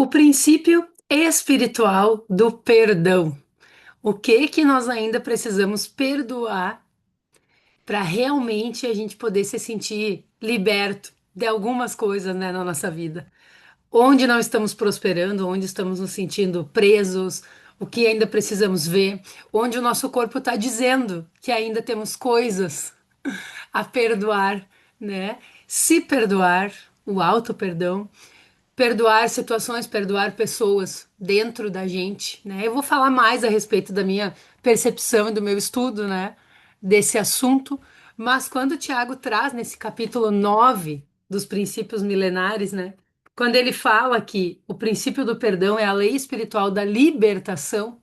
O princípio espiritual do perdão. O que que nós ainda precisamos perdoar para realmente a gente poder se sentir liberto de algumas coisas, né, na nossa vida? Onde não estamos prosperando, onde estamos nos sentindo presos, o que ainda precisamos ver, onde o nosso corpo está dizendo que ainda temos coisas a perdoar, né? Se perdoar, o auto-perdão, perdoar situações, perdoar pessoas dentro da gente, né? Eu vou falar mais a respeito da minha percepção e do meu estudo, né, desse assunto, mas quando o Tiago traz nesse capítulo 9 dos princípios milenares, né, quando ele fala que o princípio do perdão é a lei espiritual da libertação,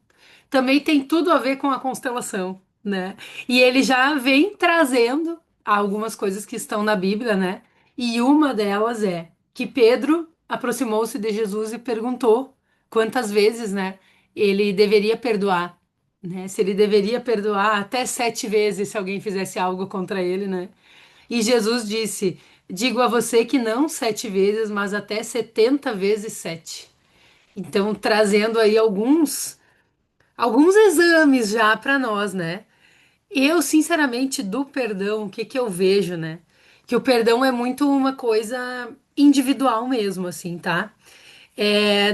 também tem tudo a ver com a constelação, né? E ele já vem trazendo algumas coisas que estão na Bíblia, né? E uma delas é que Pedro aproximou-se de Jesus e perguntou quantas vezes, né, ele deveria perdoar, né? Se ele deveria perdoar até 7 vezes se alguém fizesse algo contra ele, né? E Jesus disse: Digo a você que não 7 vezes, mas até 70 vezes 7. Então, trazendo aí alguns exames já para nós, né? Eu, sinceramente, do perdão, o que que eu vejo, né? Que o perdão é muito uma coisa individual mesmo, assim, tá?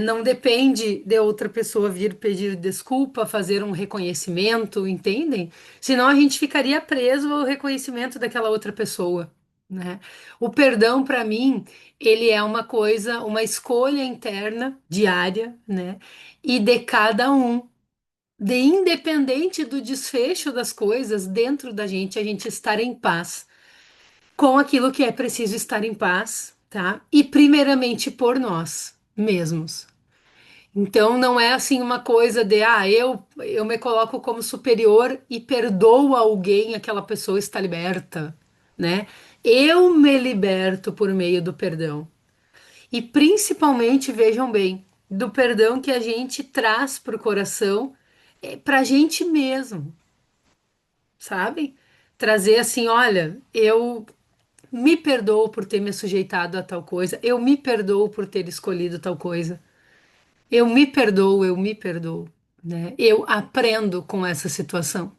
Não depende de outra pessoa vir pedir desculpa, fazer um reconhecimento, entendem? Senão a gente ficaria preso ao reconhecimento daquela outra pessoa, né? O perdão, para mim, ele é uma coisa, uma escolha interna, diária, né? E de cada um de independente do desfecho das coisas dentro da gente, a gente estar em paz com aquilo que é preciso estar em paz, tá? E primeiramente por nós mesmos. Então não é assim uma coisa de eu me coloco como superior e perdoo alguém, aquela pessoa está liberta, né? Eu me liberto por meio do perdão. E principalmente, vejam bem, do perdão que a gente traz para o coração, para a gente mesmo, sabe? Trazer assim, olha, eu me perdoo por ter me sujeitado a tal coisa, eu me perdoo por ter escolhido tal coisa, eu me perdoo, né? Eu aprendo com essa situação.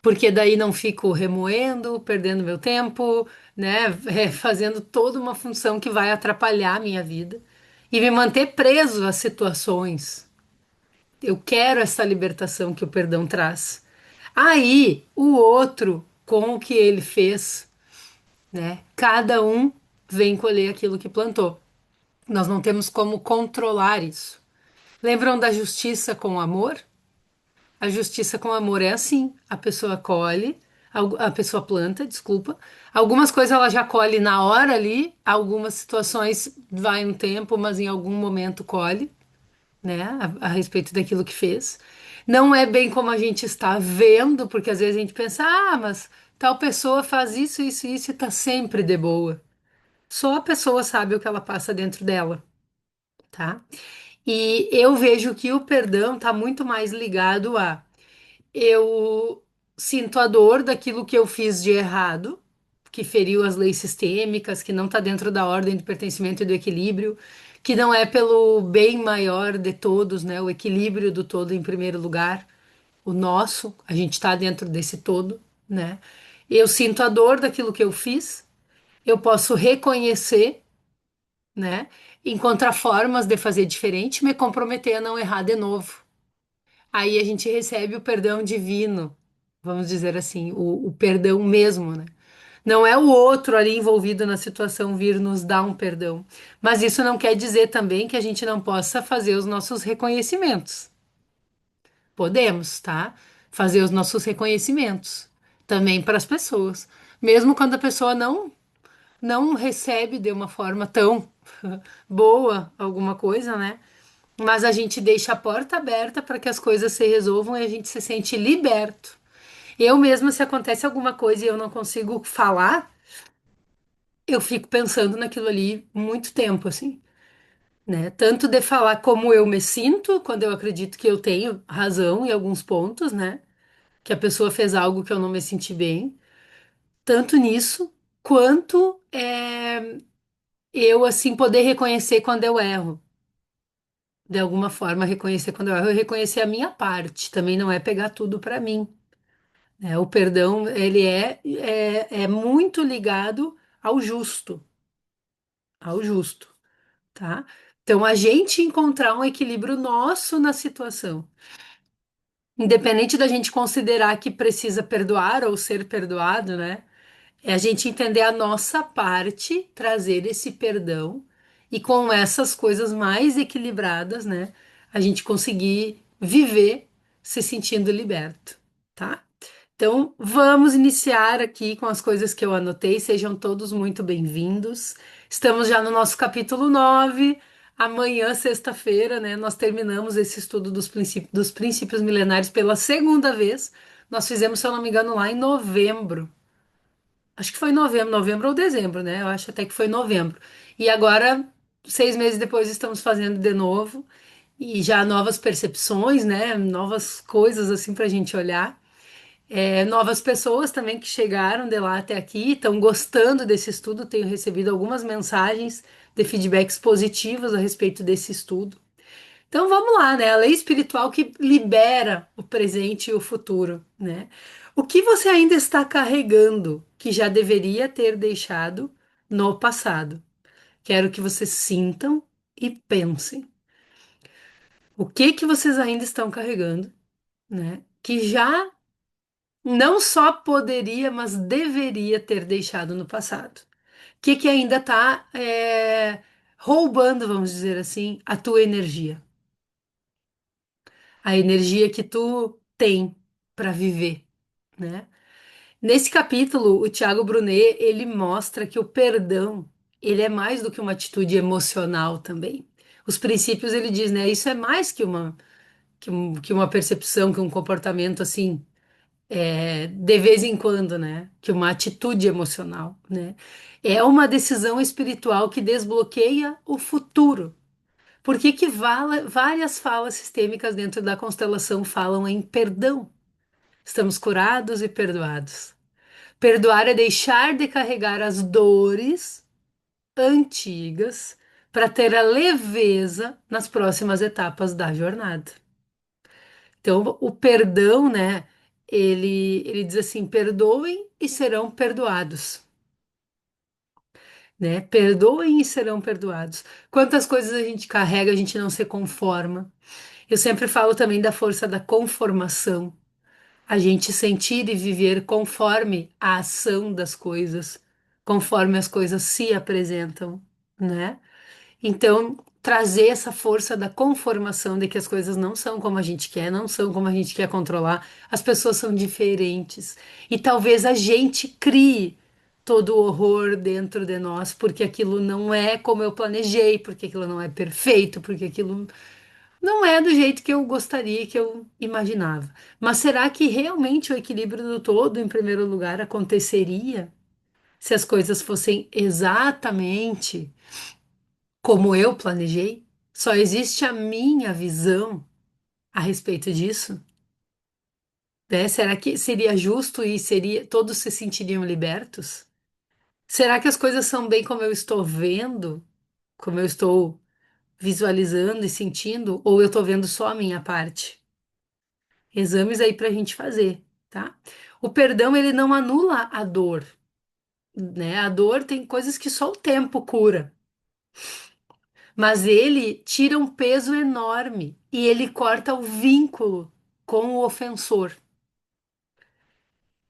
Porque daí não fico remoendo, perdendo meu tempo, né? Fazendo toda uma função que vai atrapalhar a minha vida e me manter preso às situações. Eu quero essa libertação que o perdão traz. Aí, o outro, com o que ele fez, né? Cada um vem colher aquilo que plantou. Nós não temos como controlar isso. Lembram da justiça com amor? A justiça com amor é assim: a pessoa colhe, a pessoa planta, desculpa. Algumas coisas ela já colhe na hora ali, algumas situações vai um tempo, mas em algum momento colhe, né, a respeito daquilo que fez. Não é bem como a gente está vendo, porque às vezes a gente pensa, mas tal pessoa faz isso, isso, isso e tá sempre de boa. Só a pessoa sabe o que ela passa dentro dela, tá? E eu vejo que o perdão tá muito mais ligado a eu sinto a dor daquilo que eu fiz de errado, que feriu as leis sistêmicas, que não está dentro da ordem do pertencimento e do equilíbrio, que não é pelo bem maior de todos, né? O equilíbrio do todo em primeiro lugar, o nosso, a gente está dentro desse todo, né? Eu sinto a dor daquilo que eu fiz, eu posso reconhecer, né? Encontrar formas de fazer diferente, me comprometer a não errar de novo. Aí a gente recebe o perdão divino, vamos dizer assim, o perdão mesmo, né? Não é o outro ali envolvido na situação vir nos dar um perdão. Mas isso não quer dizer também que a gente não possa fazer os nossos reconhecimentos. Podemos, tá? Fazer os nossos reconhecimentos também para as pessoas. Mesmo quando a pessoa não recebe de uma forma tão boa alguma coisa, né? Mas a gente deixa a porta aberta para que as coisas se resolvam e a gente se sente liberto. Eu mesma, se acontece alguma coisa e eu não consigo falar, eu fico pensando naquilo ali muito tempo, assim, né? Tanto de falar como eu me sinto, quando eu acredito que eu tenho razão em alguns pontos, né? Que a pessoa fez algo que eu não me senti bem, tanto nisso, quanto eu, assim, poder reconhecer quando eu erro. de alguma forma reconhecer quando eu erro, eu reconhecer a minha parte. Também não é pegar tudo para mim, né? O perdão, ele é muito ligado ao justo, ao justo, tá? Então, a gente encontrar um equilíbrio nosso na situação. Independente da gente considerar que precisa perdoar ou ser perdoado, né? É a gente entender a nossa parte, trazer esse perdão e com essas coisas mais equilibradas, né? A gente conseguir viver se sentindo liberto, tá? Então, vamos iniciar aqui com as coisas que eu anotei. Sejam todos muito bem-vindos. Estamos já no nosso capítulo 9. Amanhã, sexta-feira, né, nós terminamos esse estudo dos princípios milenares pela segunda vez. Nós fizemos, se eu não me engano, lá em novembro. Acho que foi novembro, novembro ou dezembro, né? Eu acho até que foi novembro. E agora, 6 meses depois, estamos fazendo de novo. E já novas percepções, né? Novas coisas assim para a gente olhar. Novas pessoas também que chegaram de lá até aqui, estão gostando desse estudo. Tenho recebido algumas mensagens de feedbacks positivos a respeito desse estudo. Então vamos lá, né? A lei espiritual que libera o presente e o futuro, né? O que você ainda está carregando que já deveria ter deixado no passado? Quero que vocês sintam e pensem. O que que vocês ainda estão carregando, né? Que já não só poderia, mas deveria ter deixado no passado. O que que ainda está roubando, vamos dizer assim, a tua energia? A energia que tu tem para viver, né? Nesse capítulo, o Tiago Brunet, ele mostra que o perdão, ele é mais do que uma atitude emocional também. Os princípios, ele diz, né? Isso é mais que uma percepção, que um comportamento assim, de vez em quando, né? Que uma atitude emocional, né? É uma decisão espiritual que desbloqueia o futuro. Por que que várias falas sistêmicas dentro da constelação falam em perdão? Estamos curados e perdoados. Perdoar é deixar de carregar as dores antigas para ter a leveza nas próximas etapas da jornada. Então, o perdão, né? Ele diz assim: perdoem e serão perdoados, né? Perdoem e serão perdoados. Quantas coisas a gente carrega, a gente não se conforma. Eu sempre falo também da força da conformação. A gente sentir e viver conforme a ação das coisas, conforme as coisas se apresentam, né? Então, trazer essa força da conformação de que as coisas não são como a gente quer, não são como a gente quer controlar, as pessoas são diferentes. E talvez a gente crie todo o horror dentro de nós, porque aquilo não é como eu planejei, porque aquilo não é perfeito, porque aquilo não é do jeito que eu gostaria, que eu imaginava. Mas será que realmente o equilíbrio do todo, em primeiro lugar, aconteceria se as coisas fossem exatamente como eu planejei? Só existe a minha visão a respeito disso, né? Será que seria justo e seria todos se sentiriam libertos? Será que as coisas são bem como eu estou vendo, como eu estou visualizando e sentindo, ou eu estou vendo só a minha parte? Exames aí para a gente fazer, tá? O perdão, ele não anula a dor, né? A dor tem coisas que só o tempo cura, mas ele tira um peso enorme e ele corta o vínculo com o ofensor.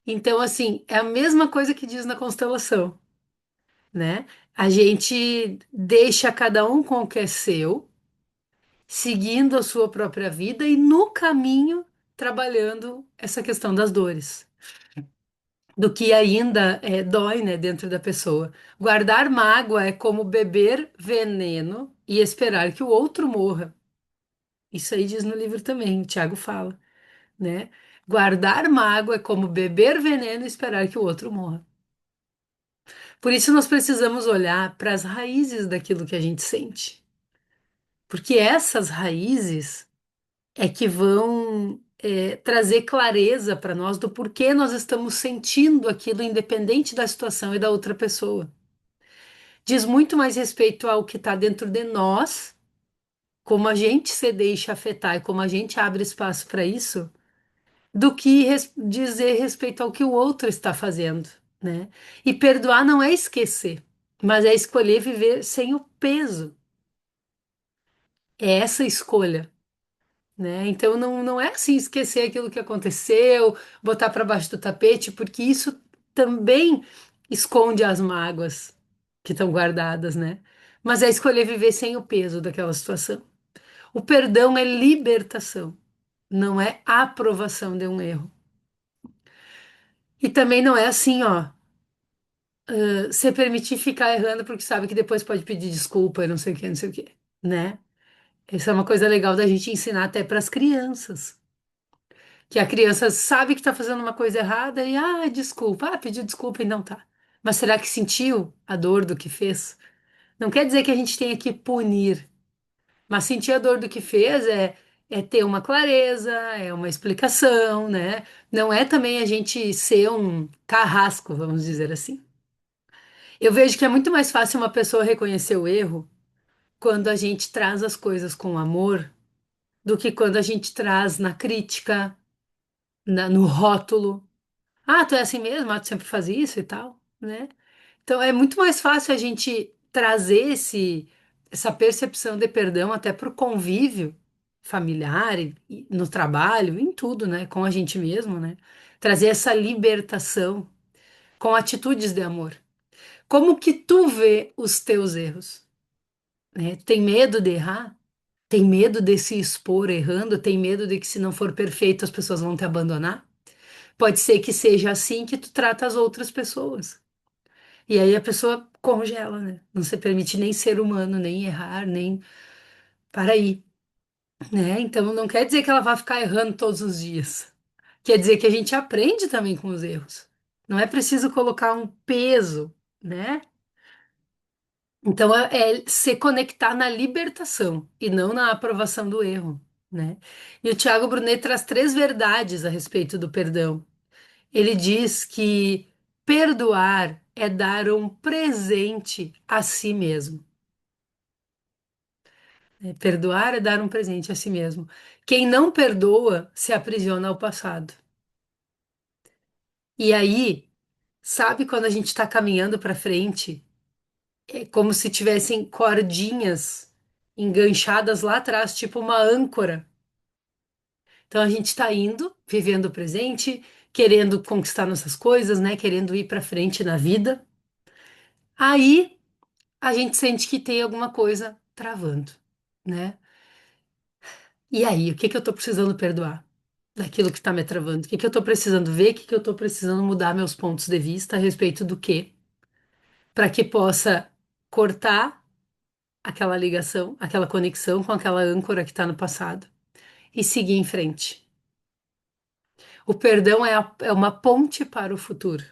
Então, assim, é a mesma coisa que diz na constelação, né? A gente deixa cada um com o que é seu, seguindo a sua própria vida e no caminho trabalhando essa questão das dores. Do que ainda dói, né, dentro da pessoa. Guardar mágoa é como beber veneno e esperar que o outro morra. Isso aí diz no livro também, o Tiago fala, né? Guardar mágoa é como beber veneno e esperar que o outro morra. Por isso nós precisamos olhar para as raízes daquilo que a gente sente, porque essas raízes é que vão trazer clareza para nós do porquê nós estamos sentindo aquilo, independente da situação e da outra pessoa. Diz muito mais respeito ao que está dentro de nós, como a gente se deixa afetar e como a gente abre espaço para isso, do que dizer respeito ao que o outro está fazendo, né? E perdoar não é esquecer, mas é escolher viver sem o peso. É essa escolha, né? Então não é assim esquecer aquilo que aconteceu, botar para baixo do tapete, porque isso também esconde as mágoas que estão guardadas, né? Mas é escolher viver sem o peso daquela situação. O perdão é libertação, não é aprovação de um erro. E também não é assim, ó, se permitir ficar errando porque sabe que depois pode pedir desculpa e não sei o que, não sei o que, né? Essa é uma coisa legal da gente ensinar até para as crianças. Que a criança sabe que está fazendo uma coisa errada e, desculpa, pediu desculpa e não tá. Mas será que sentiu a dor do que fez? Não quer dizer que a gente tenha que punir, mas sentir a dor do que fez é ter uma clareza, é uma explicação, né? Não é também a gente ser um carrasco, vamos dizer assim. Eu vejo que é muito mais fácil uma pessoa reconhecer o erro quando a gente traz as coisas com amor do que quando a gente traz na crítica, no rótulo. Tu é assim mesmo? Tu sempre faz isso e tal, né? Então é muito mais fácil a gente trazer essa percepção de perdão até para o convívio familiar, e no trabalho, em tudo, né? Com a gente mesmo, né? Trazer essa libertação com atitudes de amor. Como que tu vê os teus erros, né? Tem medo de errar? Tem medo de se expor errando? Tem medo de que se não for perfeito as pessoas vão te abandonar? Pode ser que seja assim que tu trata as outras pessoas. E aí a pessoa congela, né? Não se permite nem ser humano, nem errar, nem para aí, né? Então não quer dizer que ela vai ficar errando todos os dias. Quer dizer que a gente aprende também com os erros. Não é preciso colocar um peso, né? Então é se conectar na libertação e não na aprovação do erro, né? E o Tiago Brunet traz três verdades a respeito do perdão. Ele diz que perdoar é dar um presente a si mesmo. Né? Perdoar é dar um presente a si mesmo. Quem não perdoa se aprisiona ao passado. E aí, sabe quando a gente está caminhando para frente, é como se tivessem cordinhas enganchadas lá atrás, tipo uma âncora. Então a gente está indo, vivendo o presente, querendo conquistar nossas coisas, né? Querendo ir para frente na vida. Aí a gente sente que tem alguma coisa travando, né? E aí, o que que eu tô precisando perdoar? Daquilo que tá me travando? O que que eu tô precisando ver? O que que eu tô precisando mudar meus pontos de vista a respeito do quê? Para que possa cortar aquela ligação, aquela conexão com aquela âncora que tá no passado e seguir em frente. O perdão é uma ponte para o futuro.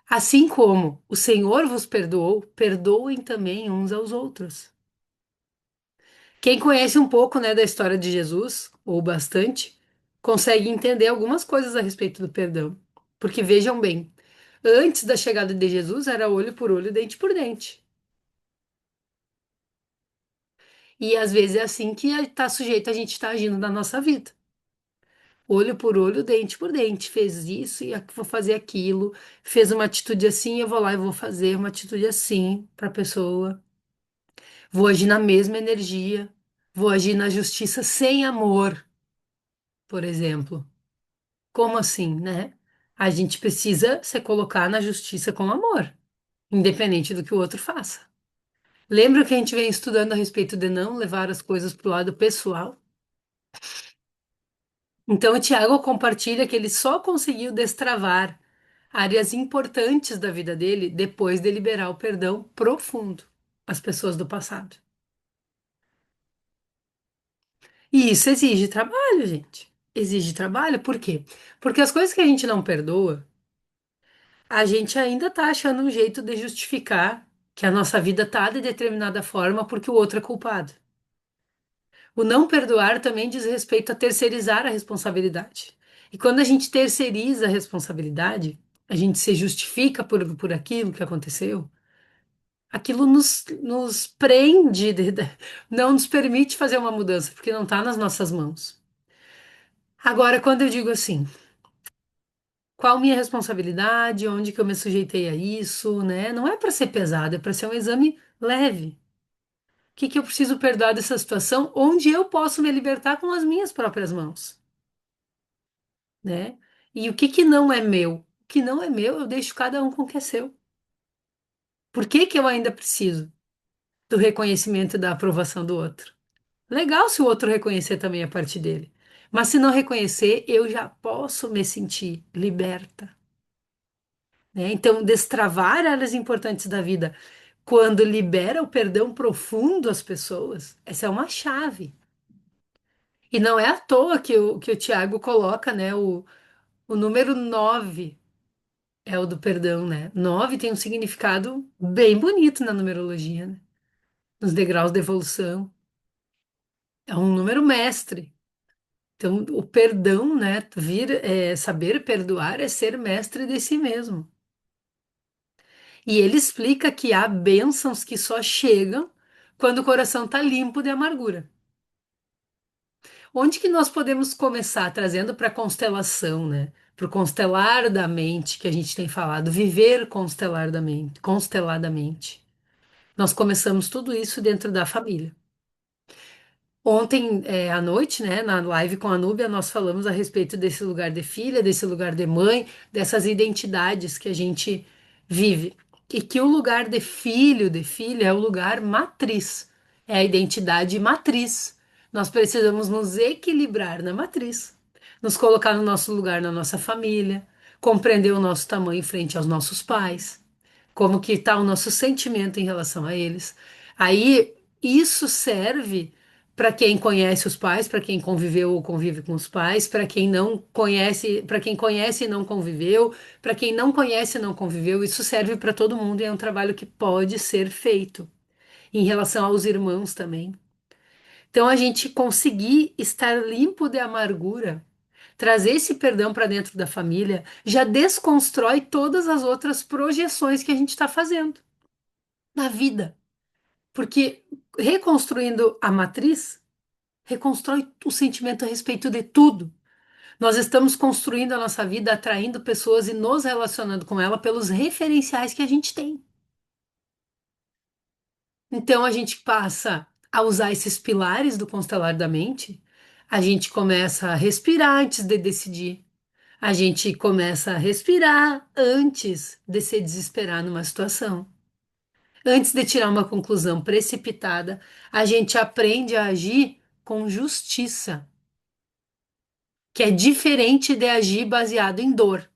Assim como o Senhor vos perdoou, perdoem também uns aos outros. Quem conhece um pouco, né, da história de Jesus, ou bastante, consegue entender algumas coisas a respeito do perdão. Porque vejam bem, antes da chegada de Jesus era olho por olho, dente por dente. E às vezes é assim que está sujeito a gente estar agindo na nossa vida. Olho por olho, dente por dente. Fez isso e vou fazer aquilo. Fez uma atitude assim, eu vou lá e vou fazer uma atitude assim para a pessoa. Vou agir na mesma energia. Vou agir na justiça sem amor, por exemplo. Como assim, né? A gente precisa se colocar na justiça com amor, independente do que o outro faça. Lembra que a gente vem estudando a respeito de não levar as coisas para o lado pessoal? Então, o Tiago compartilha que ele só conseguiu destravar áreas importantes da vida dele depois de liberar o perdão profundo às pessoas do passado. E isso exige trabalho, gente. Exige trabalho, por quê? Porque as coisas que a gente não perdoa, a gente ainda tá achando um jeito de justificar que a nossa vida tá de determinada forma porque o outro é culpado. O não perdoar também diz respeito a terceirizar a responsabilidade. E quando a gente terceiriza a responsabilidade, a gente se justifica por aquilo que aconteceu, aquilo nos prende, não nos permite fazer uma mudança, porque não está nas nossas mãos. Agora, quando eu digo assim, qual minha responsabilidade, onde que eu me sujeitei a isso, né? Não é para ser pesado, é para ser um exame leve. O que que eu preciso perdoar dessa situação, onde eu posso me libertar com as minhas próprias mãos, né? E o que que não é meu? O que não é meu, eu deixo cada um com o que é seu. Por que que eu ainda preciso do reconhecimento e da aprovação do outro? Legal se o outro reconhecer também a parte dele. Mas se não reconhecer, eu já posso me sentir liberta, né? Então, destravar áreas importantes da vida quando libera o perdão profundo às pessoas, essa é uma chave. E não é à toa que o Tiago coloca, né? O número 9 é o do perdão, né? 9 tem um significado bem bonito na numerologia, né? Nos degraus da evolução. É um número mestre. Então, o perdão, né? Saber perdoar é ser mestre de si mesmo. E ele explica que há bênçãos que só chegam quando o coração está limpo de amargura. Onde que nós podemos começar trazendo para a constelação, né? Para o constelar da mente que a gente tem falado, viver consteladamente. Nós começamos tudo isso dentro da família. Ontem, à noite, né, na live com a Núbia, nós falamos a respeito desse lugar de filha, desse lugar de mãe, dessas identidades que a gente vive. E que o lugar de filho, de filha, é o lugar matriz, é a identidade matriz. Nós precisamos nos equilibrar na matriz, nos colocar no nosso lugar na nossa família, compreender o nosso tamanho frente aos nossos pais, como que está o nosso sentimento em relação a eles. Aí, isso serve para quem conhece os pais, para quem conviveu ou convive com os pais, para quem não conhece, para quem conhece e não conviveu, para quem não conhece e não conviveu, isso serve para todo mundo e é um trabalho que pode ser feito. Em relação aos irmãos também. Então, a gente conseguir estar limpo de amargura, trazer esse perdão para dentro da família, já desconstrói todas as outras projeções que a gente está fazendo na vida. Porque reconstruindo a matriz, reconstrói o sentimento a respeito de tudo. Nós estamos construindo a nossa vida, atraindo pessoas e nos relacionando com ela pelos referenciais que a gente tem. Então a gente passa a usar esses pilares do constelar da mente, a gente começa a respirar antes de decidir. A gente começa a respirar antes de se desesperar numa situação. Antes de tirar uma conclusão precipitada, a gente aprende a agir com justiça, que é diferente de agir baseado em dor,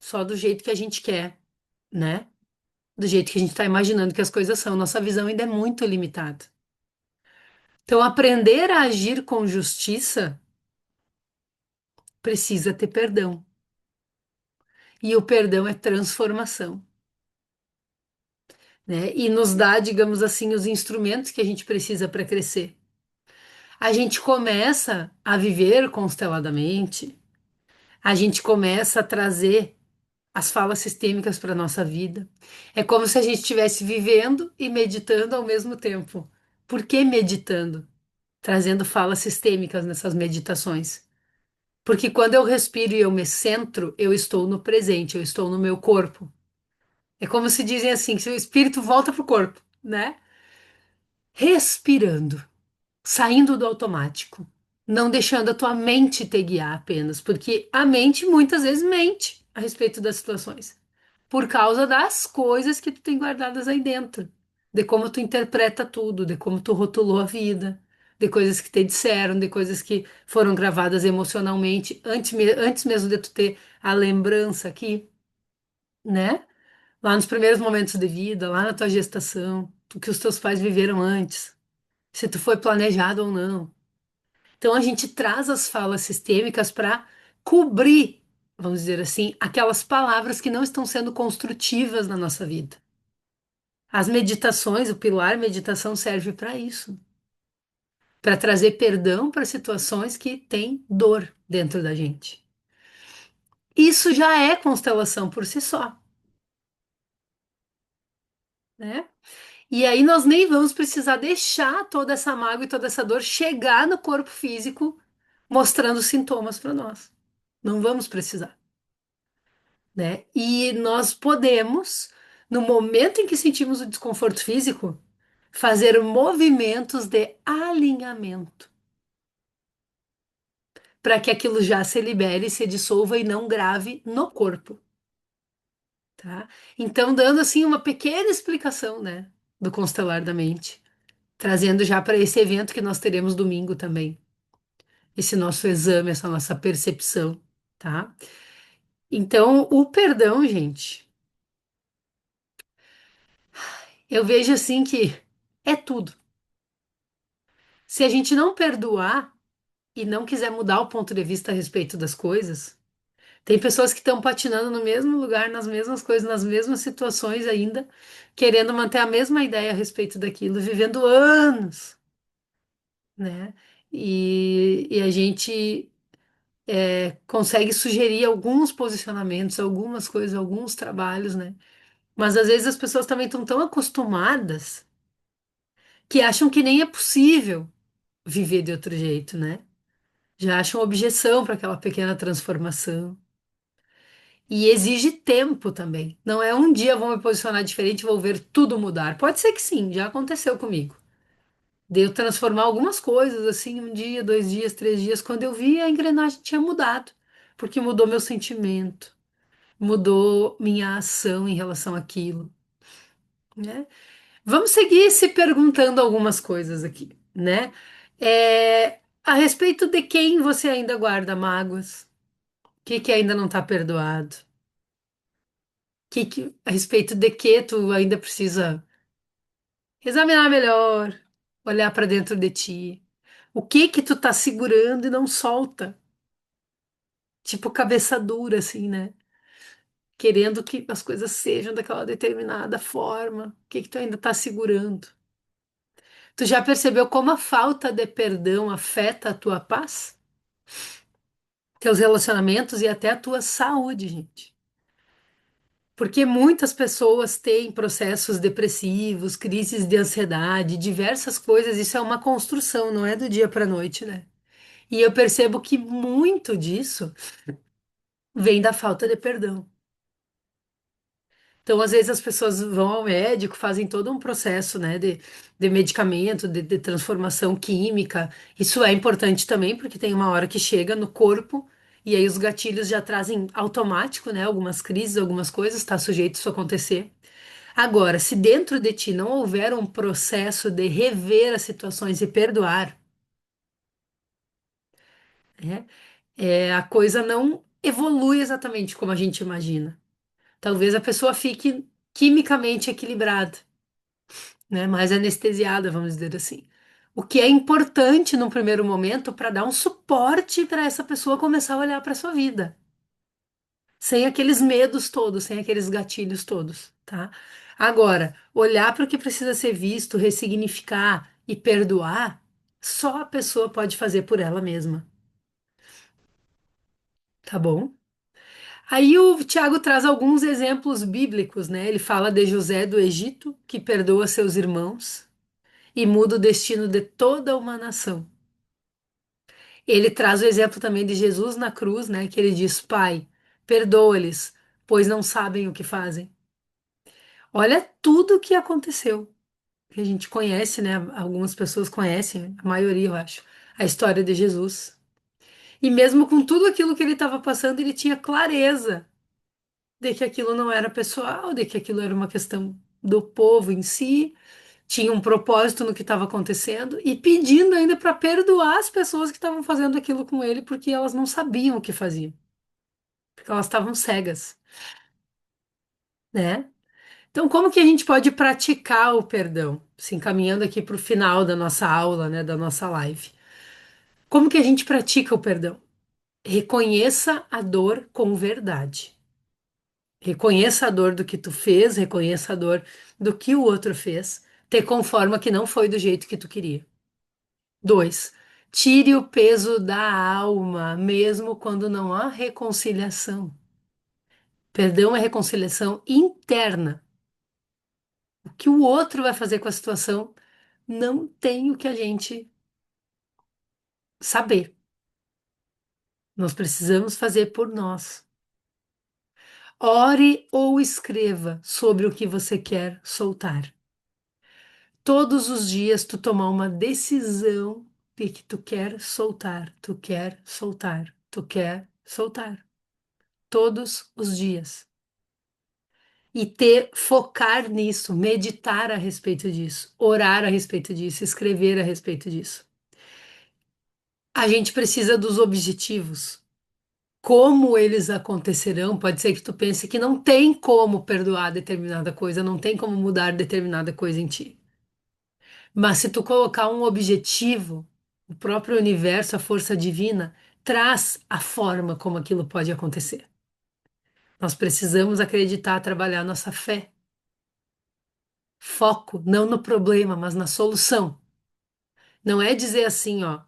só do jeito que a gente quer, né? Do jeito que a gente está imaginando que as coisas são. Nossa visão ainda é muito limitada. Então, aprender a agir com justiça precisa ter perdão. E o perdão é transformação, né? E nos dá, digamos assim, os instrumentos que a gente precisa para crescer. A gente começa a viver consteladamente, a gente começa a trazer as falas sistêmicas para a nossa vida. É como se a gente estivesse vivendo e meditando ao mesmo tempo. Por que meditando? Trazendo falas sistêmicas nessas meditações. Porque quando eu respiro e eu me centro, eu estou no presente, eu estou no meu corpo. É como se dizem assim, que o espírito volta pro corpo, né? Respirando, saindo do automático, não deixando a tua mente te guiar apenas, porque a mente muitas vezes mente a respeito das situações, por causa das coisas que tu tem guardadas aí dentro, de como tu interpreta tudo, de como tu rotulou a vida, de coisas que te disseram, de coisas que foram gravadas emocionalmente antes mesmo de tu ter a lembrança aqui, né? Lá nos primeiros momentos de vida, lá na tua gestação, o que os teus pais viveram antes, se tu foi planejado ou não. Então a gente traz as falas sistêmicas para cobrir, vamos dizer assim, aquelas palavras que não estão sendo construtivas na nossa vida. As meditações, o pilar meditação serve para isso, para trazer perdão para situações que têm dor dentro da gente. Isso já é constelação por si só. né? E aí nós nem vamos precisar deixar toda essa mágoa e toda essa dor chegar no corpo físico, mostrando sintomas para nós. Não vamos precisar, né? E nós podemos, no momento em que sentimos o desconforto físico, fazer movimentos de alinhamento para que aquilo já se libere, se dissolva e não grave no corpo, tá? Então, dando assim uma pequena explicação, né, do constelar da mente, trazendo já para esse evento que nós teremos domingo também, esse nosso exame, essa nossa percepção, tá? Então, o perdão, gente, eu vejo assim que é tudo. Se a gente não perdoar e não quiser mudar o ponto de vista a respeito das coisas, tem pessoas que estão patinando no mesmo lugar, nas mesmas coisas, nas mesmas situações ainda, querendo manter a mesma ideia a respeito daquilo, vivendo anos, né? E a gente consegue sugerir alguns posicionamentos, algumas coisas, alguns trabalhos, né? Mas às vezes as pessoas também estão tão acostumadas que acham que nem é possível viver de outro jeito, né? Já acham objeção para aquela pequena transformação. E exige tempo também. Não é um dia vou me posicionar diferente, e vou ver tudo mudar. Pode ser que sim, já aconteceu comigo. De eu transformar algumas coisas assim, um dia, 2 dias, 3 dias, quando eu vi a engrenagem tinha mudado, porque mudou meu sentimento, mudou minha ação em relação àquilo, né? Vamos seguir se perguntando algumas coisas aqui, né? A respeito de quem você ainda guarda mágoas, o que que ainda não está perdoado? A respeito de que tu ainda precisa examinar melhor, olhar para dentro de ti. O que que tu tá segurando e não solta? Tipo cabeça dura assim, né? Querendo que as coisas sejam daquela determinada forma. O que que tu ainda tá segurando? Tu já percebeu como a falta de perdão afeta a tua paz, teus relacionamentos e até a tua saúde, gente? Porque muitas pessoas têm processos depressivos, crises de ansiedade, diversas coisas. Isso é uma construção, não é do dia para a noite, né? E eu percebo que muito disso vem da falta de perdão. Então, às vezes, as pessoas vão ao médico, fazem todo um processo, né, de medicamento, de transformação química. Isso é importante também, porque tem uma hora que chega no corpo e aí os gatilhos já trazem automático, né, algumas crises, algumas coisas, está sujeito isso a acontecer. Agora, se dentro de ti não houver um processo de rever as situações e perdoar, né, a coisa não evolui exatamente como a gente imagina. Talvez a pessoa fique quimicamente equilibrada, né, mais anestesiada, vamos dizer assim. O que é importante num primeiro momento para dar um suporte para essa pessoa começar a olhar para sua vida, sem aqueles medos todos, sem aqueles gatilhos todos, tá? Agora, olhar para o que precisa ser visto, ressignificar e perdoar, só a pessoa pode fazer por ela mesma, tá bom? Aí o Tiago traz alguns exemplos bíblicos, né? Ele fala de José do Egito, que perdoa seus irmãos e muda o destino de toda uma nação. Ele traz o exemplo também de Jesus na cruz, né? Que ele diz: Pai, perdoa-lhes, pois não sabem o que fazem. Olha tudo o que aconteceu. Que a gente conhece, né? Algumas pessoas conhecem, a maioria, eu acho, a história de Jesus. E mesmo com tudo aquilo que ele estava passando, ele tinha clareza de que aquilo não era pessoal, de que aquilo era uma questão do povo em si, tinha um propósito no que estava acontecendo e pedindo ainda para perdoar as pessoas que estavam fazendo aquilo com ele porque elas não sabiam o que faziam, porque elas estavam cegas, né? Então, como que a gente pode praticar o perdão? Se encaminhando aqui para o final da nossa aula, né, da nossa live. Como que a gente pratica o perdão? Reconheça a dor com verdade. Reconheça a dor do que tu fez, reconheça a dor do que o outro fez, te conforma que não foi do jeito que tu queria. 2. Tire o peso da alma, mesmo quando não há reconciliação. Perdão é reconciliação interna. que o outro vai fazer com a situação não tem o que a gente saber. Nós precisamos fazer por nós. Ore ou escreva sobre o que você quer soltar. Todos os dias tu tomar uma decisão de que tu quer soltar, tu quer soltar, tu quer soltar. Todos os dias. E focar nisso, meditar a respeito disso, orar a respeito disso, escrever a respeito disso. A gente precisa dos objetivos. Como eles acontecerão, pode ser que tu pense que não tem como perdoar determinada coisa, não tem como mudar determinada coisa em ti. Mas se tu colocar um objetivo, o próprio universo, a força divina, traz a forma como aquilo pode acontecer. Nós precisamos acreditar, trabalhar nossa fé. Foco, não no problema, mas na solução. Não é dizer assim, ó,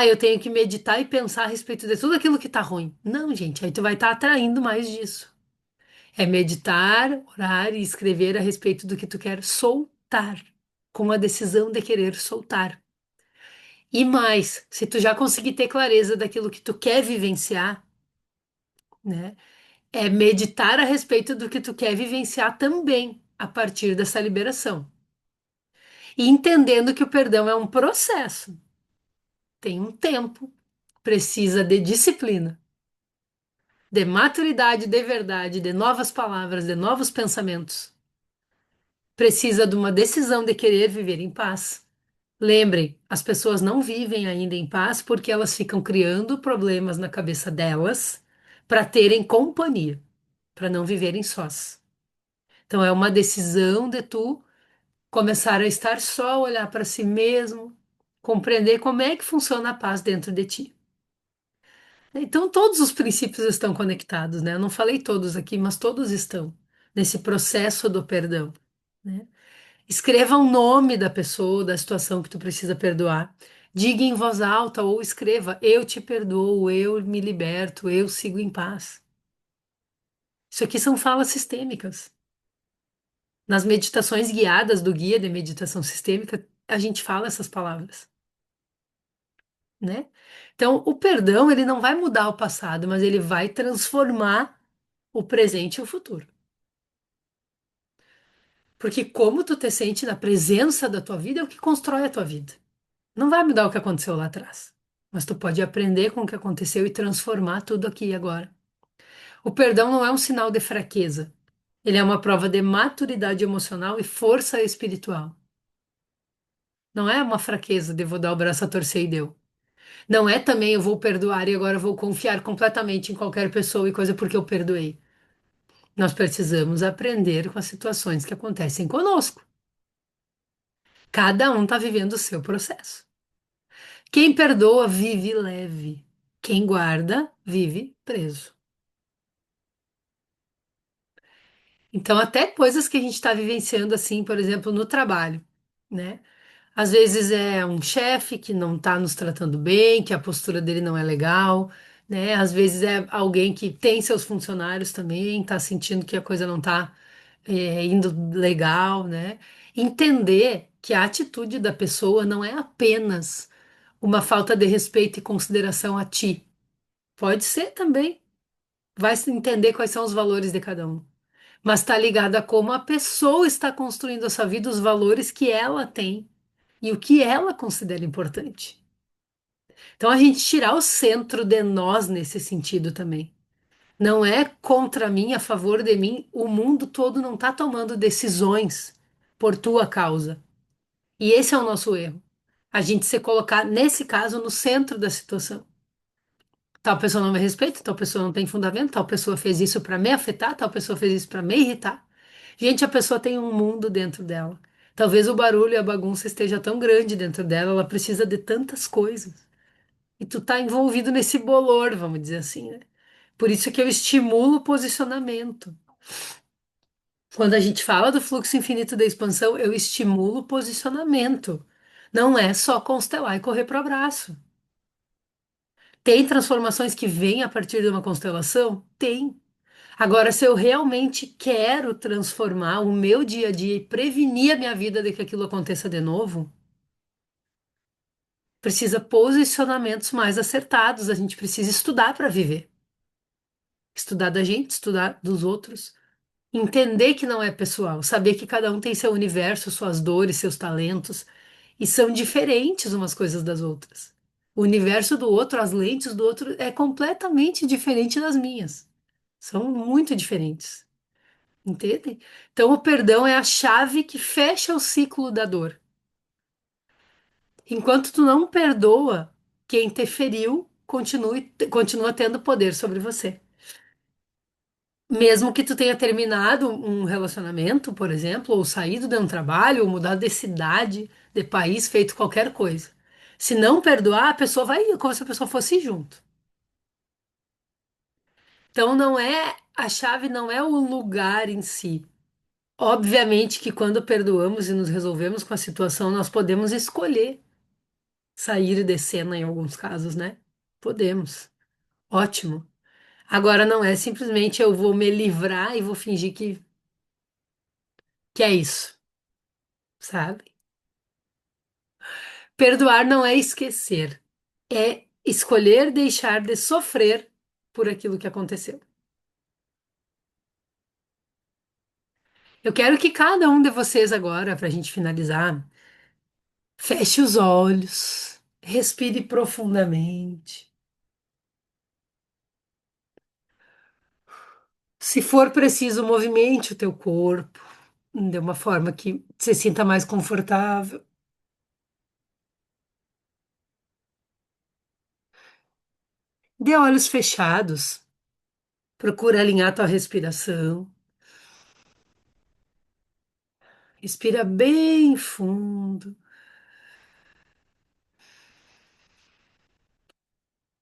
eu tenho que meditar e pensar a respeito de tudo aquilo que tá ruim. Não, gente, aí tu vai estar atraindo mais disso. É meditar, orar e escrever a respeito do que tu quer soltar, com a decisão de querer soltar. E mais, se tu já conseguir ter clareza daquilo que tu quer vivenciar, né? É meditar a respeito do que tu quer vivenciar também a partir dessa liberação. E entendendo que o perdão é um processo, tem um tempo, precisa de disciplina, de maturidade, de verdade, de novas palavras, de novos pensamentos. Precisa de uma decisão de querer viver em paz. Lembrem, as pessoas não vivem ainda em paz porque elas ficam criando problemas na cabeça delas para terem companhia, para não viverem sós. Então é uma decisão de tu começar a estar só, olhar para si mesmo, compreender como é que funciona a paz dentro de ti. Então todos os princípios estão conectados, né? Eu não falei todos aqui, mas todos estão nesse processo do perdão, né? Escreva o nome da pessoa, da situação que tu precisa perdoar. Diga em voz alta ou escreva: eu te perdoo, eu me liberto, eu sigo em paz. Isso aqui são falas sistêmicas. Nas meditações guiadas do guia de meditação sistêmica, a gente fala essas palavras, né? Então, o perdão, ele não vai mudar o passado, mas ele vai transformar o presente e o futuro. Porque como tu te sente na presença da tua vida é o que constrói a tua vida. Não vai mudar o que aconteceu lá atrás, mas tu pode aprender com o que aconteceu e transformar tudo aqui e agora. O perdão não é um sinal de fraqueza. Ele é uma prova de maturidade emocional e força espiritual. Não é uma fraqueza de vou dar o braço a torcer e deu. Não é também eu vou perdoar e agora vou confiar completamente em qualquer pessoa e coisa porque eu perdoei. Nós precisamos aprender com as situações que acontecem conosco. Cada um está vivendo o seu processo. Quem perdoa vive leve. Quem guarda vive preso. Então, até coisas que a gente está vivenciando assim, por exemplo, no trabalho, né? Às vezes é um chefe que não está nos tratando bem, que a postura dele não é legal, né? Às vezes é alguém que tem seus funcionários também, está sentindo que a coisa não está indo legal, né? Entender que a atitude da pessoa não é apenas uma falta de respeito e consideração a ti. Pode ser também. Vai se entender quais são os valores de cada um. Mas está ligado a como a pessoa está construindo a sua vida, os valores que ela tem e o que ela considera importante. Então a gente tirar o centro de nós nesse sentido também. Não é contra mim, a favor de mim, o mundo todo não está tomando decisões por tua causa. E esse é o nosso erro. A gente se colocar, nesse caso, no centro da situação. Tal pessoa não me respeita, tal pessoa não tem fundamento, tal pessoa fez isso para me afetar, tal pessoa fez isso para me irritar. Gente, a pessoa tem um mundo dentro dela. Talvez o barulho e a bagunça esteja tão grande dentro dela, ela precisa de tantas coisas. E tu tá envolvido nesse bolor, vamos dizer assim, né? Por isso que eu estimulo o posicionamento. Quando a gente fala do fluxo infinito da expansão, eu estimulo o posicionamento. Não é só constelar e correr para o abraço. Tem transformações que vêm a partir de uma constelação? Tem. Agora, se eu realmente quero transformar o meu dia a dia e prevenir a minha vida de que aquilo aconteça de novo, precisa posicionamentos mais acertados. A gente precisa estudar para viver. Estudar da gente, estudar dos outros. Entender que não é pessoal. Saber que cada um tem seu universo, suas dores, seus talentos. E são diferentes umas coisas das outras. O universo do outro, as lentes do outro é completamente diferente das minhas. São muito diferentes. Entende? Então, o perdão é a chave que fecha o ciclo da dor. Enquanto tu não perdoa, quem te feriu continua tendo poder sobre você. Mesmo que tu tenha terminado um relacionamento, por exemplo, ou saído de um trabalho, ou mudado de cidade, de país, feito qualquer coisa. Se não perdoar, a pessoa vai como se a pessoa fosse junto. Então, não é, a chave não é o lugar em si. Obviamente que quando perdoamos e nos resolvemos com a situação, nós podemos escolher sair de cena em alguns casos, né? Podemos. Ótimo. Agora não é simplesmente eu vou me livrar e vou fingir que é isso, sabe? Perdoar não é esquecer, é escolher deixar de sofrer por aquilo que aconteceu. Eu quero que cada um de vocês agora, para a gente finalizar, feche os olhos, respire profundamente. Se for preciso, movimente o teu corpo de uma forma que se sinta mais confortável. De olhos fechados, procura alinhar tua respiração. Respira bem fundo.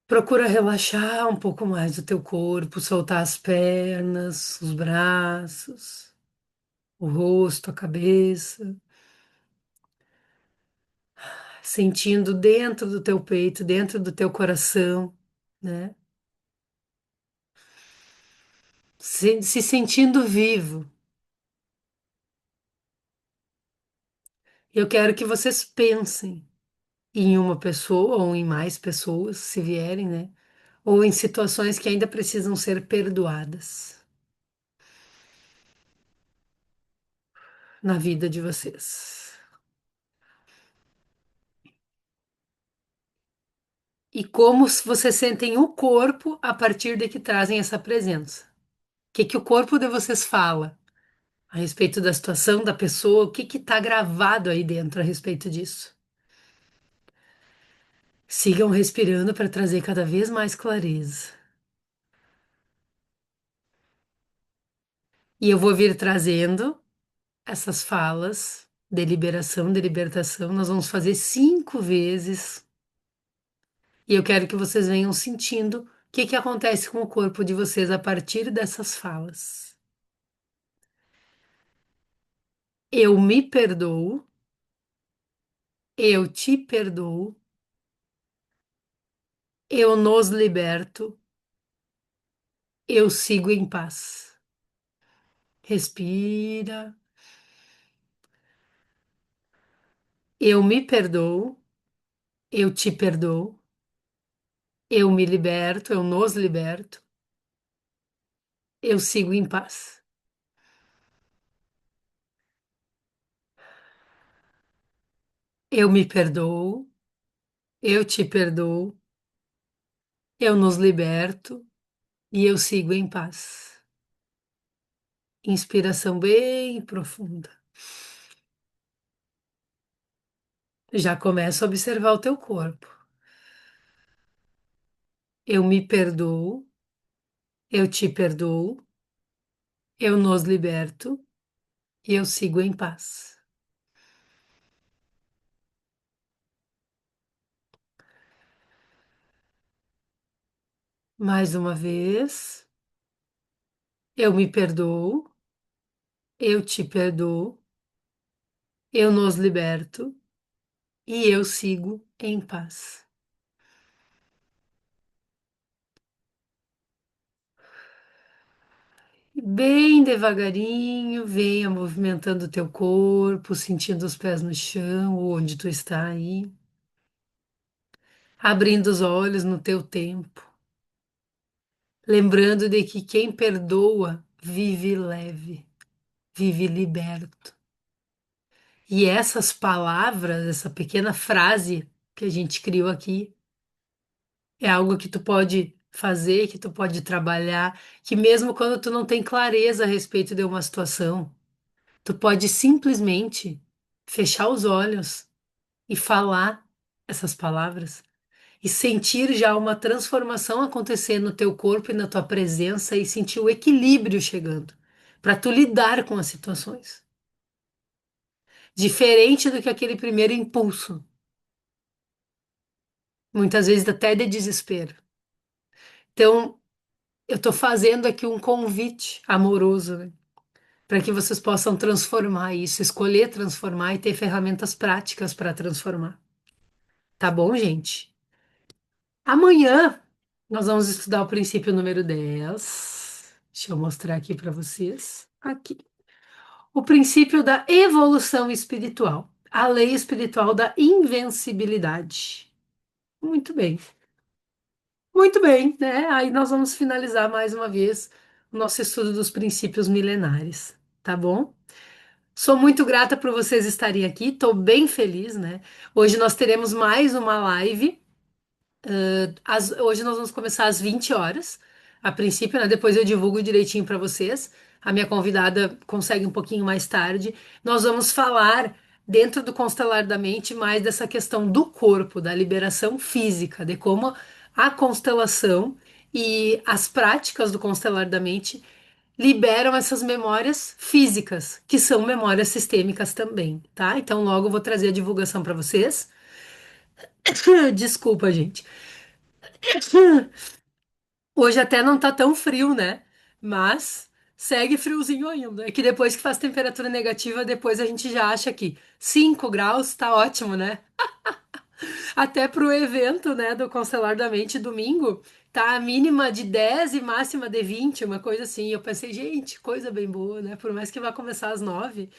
Procura relaxar um pouco mais o teu corpo, soltar as pernas, os braços, o rosto, a cabeça, sentindo dentro do teu peito, dentro do teu coração, né? Se sentindo vivo. Eu quero que vocês pensem em uma pessoa ou em mais pessoas, se vierem, né? Ou em situações que ainda precisam ser perdoadas na vida de vocês. E como vocês sentem o corpo a partir de que trazem essa presença. O que que o corpo de vocês fala a respeito da situação, da pessoa, o que que está gravado aí dentro a respeito disso. Sigam respirando para trazer cada vez mais clareza. E eu vou vir trazendo essas falas de liberação, de libertação. Nós vamos fazer 5 vezes. E eu quero que vocês venham sentindo o que que acontece com o corpo de vocês a partir dessas falas. Eu me perdoo, eu te perdoo, eu nos liberto, eu sigo em paz. Respira. Eu me perdoo, eu te perdoo, eu me liberto, eu nos liberto, eu sigo em paz. Eu me perdoo, eu te perdoo, eu nos liberto e eu sigo em paz. Inspiração bem profunda. Já começa a observar o teu corpo. Eu me perdoo, eu te perdoo, eu nos liberto e eu sigo em paz. Mais uma vez, eu me perdoo, eu te perdoo, eu nos liberto e eu sigo em paz. Bem devagarinho, venha movimentando o teu corpo, sentindo os pés no chão, ou onde tu está aí, abrindo os olhos no teu tempo, lembrando de que quem perdoa vive leve, vive liberto. E essas palavras, essa pequena frase que a gente criou aqui, é algo que tu pode fazer, que tu pode trabalhar, que mesmo quando tu não tem clareza a respeito de uma situação, tu pode simplesmente fechar os olhos e falar essas palavras e sentir já uma transformação acontecer no teu corpo e na tua presença e sentir o equilíbrio chegando para tu lidar com as situações. Diferente do que aquele primeiro impulso, muitas vezes até de desespero. Então, eu estou fazendo aqui um convite amoroso, né, para que vocês possam transformar isso, escolher transformar e ter ferramentas práticas para transformar. Tá bom, gente? Amanhã nós vamos estudar o princípio número 10. Deixa eu mostrar aqui para vocês. Aqui. O princípio da evolução espiritual. A lei espiritual da invencibilidade. Muito bem. Muito bem, né? Aí nós vamos finalizar mais uma vez o nosso estudo dos princípios milenares, tá bom? Sou muito grata por vocês estarem aqui, estou bem feliz, né? Hoje nós teremos mais uma live. Hoje nós vamos começar às 20 horas, a princípio, né? Depois eu divulgo direitinho para vocês. A minha convidada consegue um pouquinho mais tarde. Nós vamos falar dentro do Constelar da Mente mais dessa questão do corpo, da liberação física, de como a constelação e as práticas do Constelar da Mente liberam essas memórias físicas, que são memórias sistêmicas também, tá? Então logo eu vou trazer a divulgação para vocês. Desculpa, gente. Hoje até não tá tão frio, né? Mas segue friozinho ainda. É que depois que faz temperatura negativa, depois a gente já acha que 5 graus tá ótimo, né? Até pro evento, né, do Constelar da Mente domingo, tá a mínima de 10 e máxima de 20, uma coisa assim. Eu pensei, gente, coisa bem boa, né? Por mais que vá começar às 9,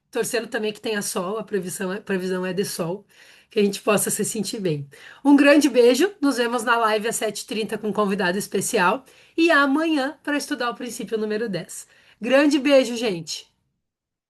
torcendo também que tenha sol, a previsão é de sol, que a gente possa se sentir bem. Um grande beijo, nos vemos na live às 7h30 com um convidado especial e amanhã para estudar o princípio número 10. Grande beijo, gente!